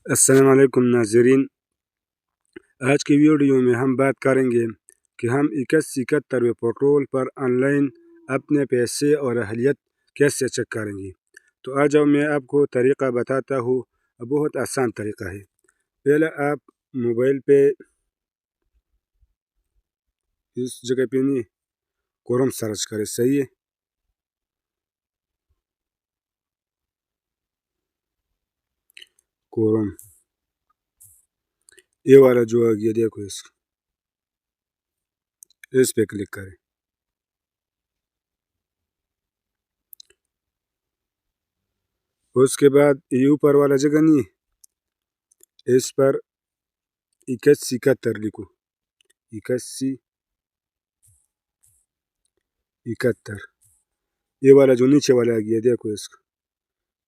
السلام علیکم ناظرین، آج کی ویڈیو میں ہم بات کریں گے کہ ہم 71 پٹرول پر آن لائن اپنے پیسے اور اہلیت کیسے چیک کریں گے۔ تو آ جاؤ میں آپ کو طریقہ بتاتا ہوں، بہت آسان طریقہ ہے۔ پہلے آپ موبائل پہ اس جگہ پہ نہیں کروم سرچ کریں، صحیح ہے۔ کروم یہ والا جو آ گیا دیکھو، اس پہ کلک کریں۔ اس کے بعد یہ اوپر والا جگہ نہیں، اس پر 71 لکھو، 71 یہ والا جو نیچے والا آ گیا دیکھو، اس کا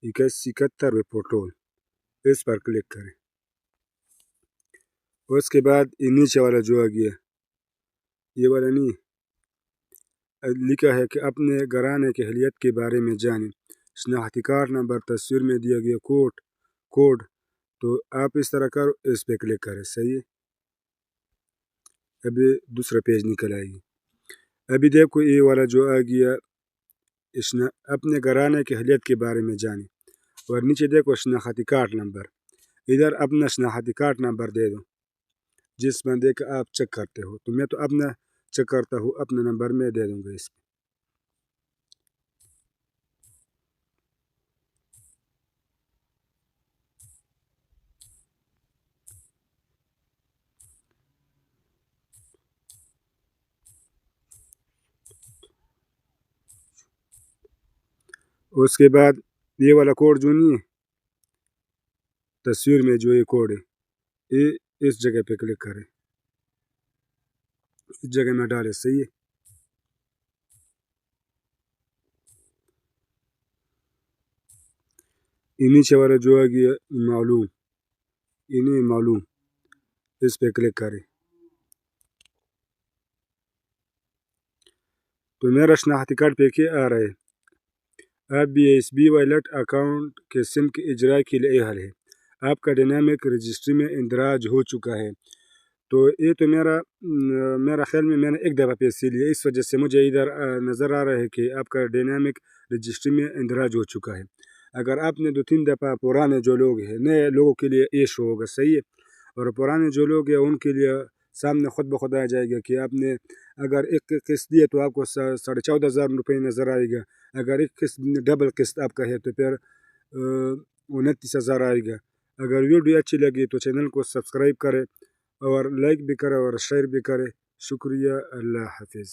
71 پٹرول، اس پر کلک کریں۔ اس کے بعد یہ نیچے والا جو آ گیا، یہ والا نہیں، لکھا ہے کہ اپنے گھرانے کی اہلیت کے بارے میں جانیں، شناختی کارڈ نمبر، تصویر میں دیا گیا کوڈ، تو آپ اس طرح کرو، اس پہ کلک کریں، صحیح ہے۔ ابھی دوسرا پیج نکل آئے گی۔ ابھی دیکھو یہ والا جو آ گیا، اپنے گھرانے کی اہلیت کے بارے میں جانیں، اور نیچے دیکھو شناختی کارڈ نمبر، ادھر اپنا شناختی کارڈ نمبر دے دو جس بندے کا آپ چیک کرتے ہو۔ تو میں تو اپنا چیک کرتا ہوں، اپنا نمبر میں دے دوں گا اس پہ۔ اس کے بعد یہ والا کوڈ جو نہیں ہے، تصویر میں جو یہ کوڈ ہے، یہ اس جگہ پہ کلک کریں، اس جگہ میں ڈالے، صحیح ہے۔ یہ نیچے والا جو آ گیا معلوم، اس پہ کلک کریں۔ تو میرا شناختی کارڈ پہ کیا آ رہا ہے، آپ BSB وائلٹ اکاؤنٹ کے سم کے اجراء کے لیے اہل ہے، آپ کا ڈائنامک رجسٹری میں اندراج ہو چکا ہے۔ تو یہ تو میرا خیال میں نے ایک دفعہ پیسے لیے، اس وجہ سے مجھے ادھر نظر آ رہا ہے کہ آپ کا ڈائنامک رجسٹری میں اندراج ہو چکا ہے۔ اگر آپ نے 2-3 دفعہ پرانے جو لوگ ہیں، نئے لوگوں کے لیے یہ شو ہوگا، صحیح ہے، اور پرانے جو لوگ ہیں ان کے لیے سامنے خود بخود آ جائے گا کہ آپ نے اگر ایک قسط دیے تو آپ کو 14,500 روپے نظر آئے گا، اگر ایک قسط ڈبل قسط آپ کا ہے تو پھر 29,000 آئے گا۔ اگر ویڈیو اچھی لگی تو چینل کو سبسکرائب کرے اور لائک بھی کرے اور شیئر بھی کرے۔ شکریہ، اللہ حافظ۔